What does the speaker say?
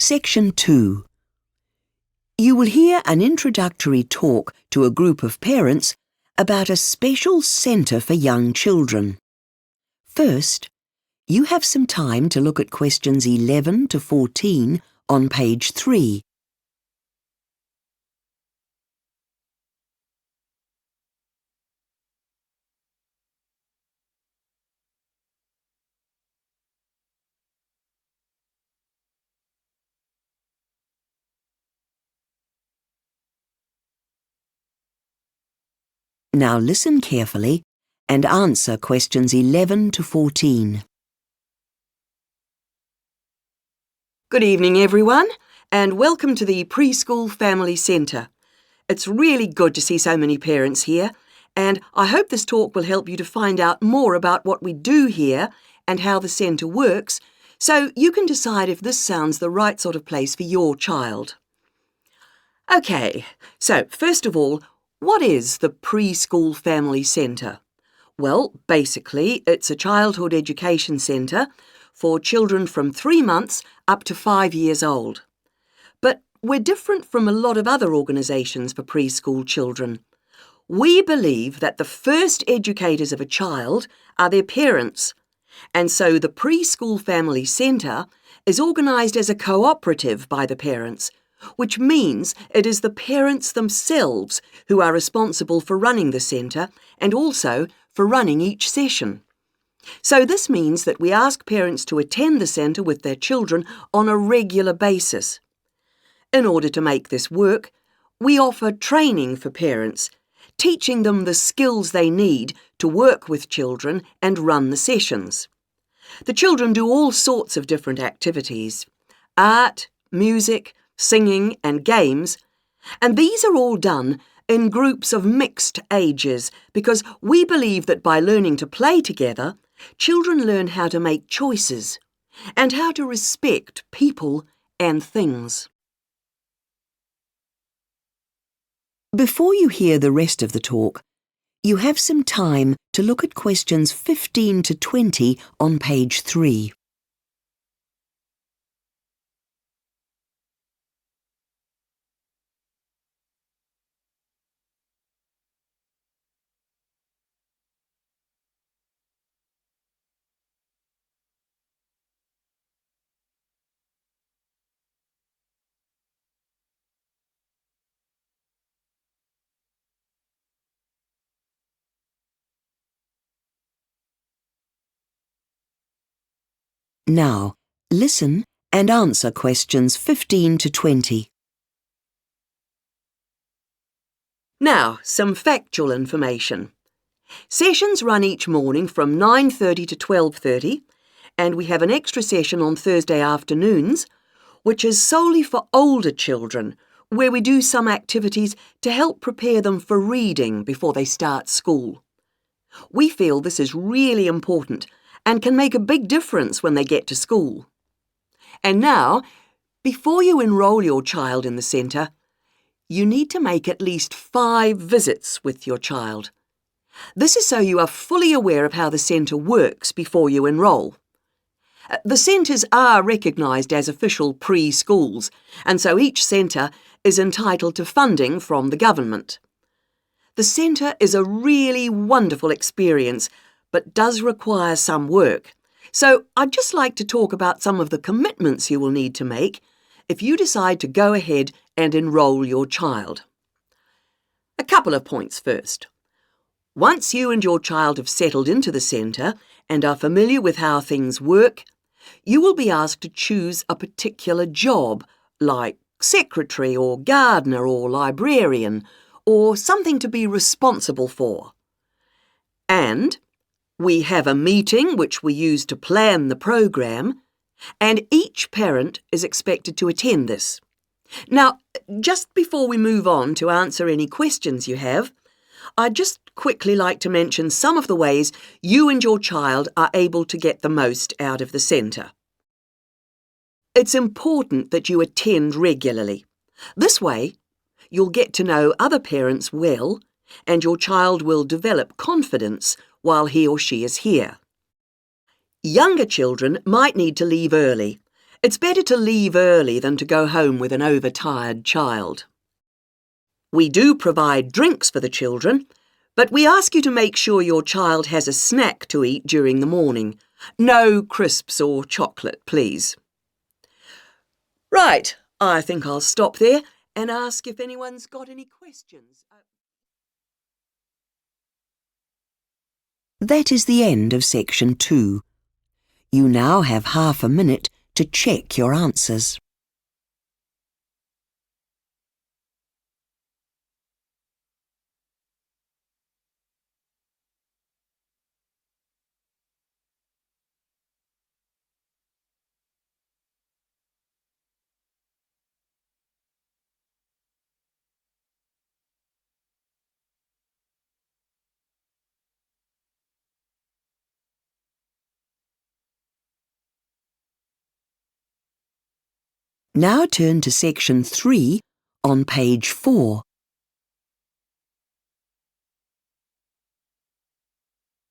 Section 2. You will hear an introductory talk to a group of parents about a special centre for young children. First, you have some time to look at questions 11 to 14 on page 3. Now listen carefully and answer questions 11 to 14. Good evening, everyone, and welcome to the Preschool Family Centre. It's really good to see so many parents here, and I hope this talk will help you to find out more about what we do here and how the centre works, so you can decide if this sounds the right sort of place for your child. OK, so first of all, what is the Preschool Family Centre? Well, basically, it's a childhood education centre for children from 3 months up to 5 years old. But we're different from a lot of other organisations for preschool children. We believe that the first educators of a child are their parents, and so the Preschool Family Centre is organised as a cooperative by the parents, which means it is the parents themselves who are responsible for running the centre and also for running each session. So this means that we ask parents to attend the centre with their children on a regular basis. In order to make this work, we offer training for parents, teaching them the skills they need to work with children and run the sessions. The children do all sorts of different activities: art, music, singing and games, and these are all done in groups of mixed ages because we believe that by learning to play together, children learn how to make choices and how to respect people and things. Before you hear the rest of the talk, you have some time to look at questions 15 to 20 on page 3. Now, listen and answer questions 15 to 20. Now, some factual information. Sessions run each morning from 9:30 to 12:30, and we have an extra session on Thursday afternoons, which is solely for older children, where we do some activities to help prepare them for reading before they start school. We feel this is really important and can make a big difference when they get to school. And now, before you enrol your child in the centre, you need to make at least 5 visits with your child. This is so you are fully aware of how the centre works before you enrol. The centres are recognised as official preschools, and so each centre is entitled to funding from the government. The centre is a really wonderful experience, but does require some work. So I'd just like to talk about some of the commitments you will need to make if you decide to go ahead and enrol your child. A couple of points first. Once you and your child have settled into the centre and are familiar with how things work, you will be asked to choose a particular job, like secretary or gardener or librarian, or something to be responsible for. And we have a meeting which we use to plan the programme, and each parent is expected to attend this. Now, just before we move on to answer any questions you have, I'd just quickly like to mention some of the ways you and your child are able to get the most out of the centre. It's important that you attend regularly. This way, you'll get to know other parents well, and your child will develop confidence while he or she is here. Younger children might need to leave early, It's better to leave early than to go home with an overtired child. We do provide drinks for the children, but we ask you to make sure your child has a snack to eat during the morning. No crisps or chocolate, please. Right, I think I'll stop there and ask if anyone's got any questions. That is the end of section 2. You now have half a minute to check your answers. Now turn to section 3 on page 4.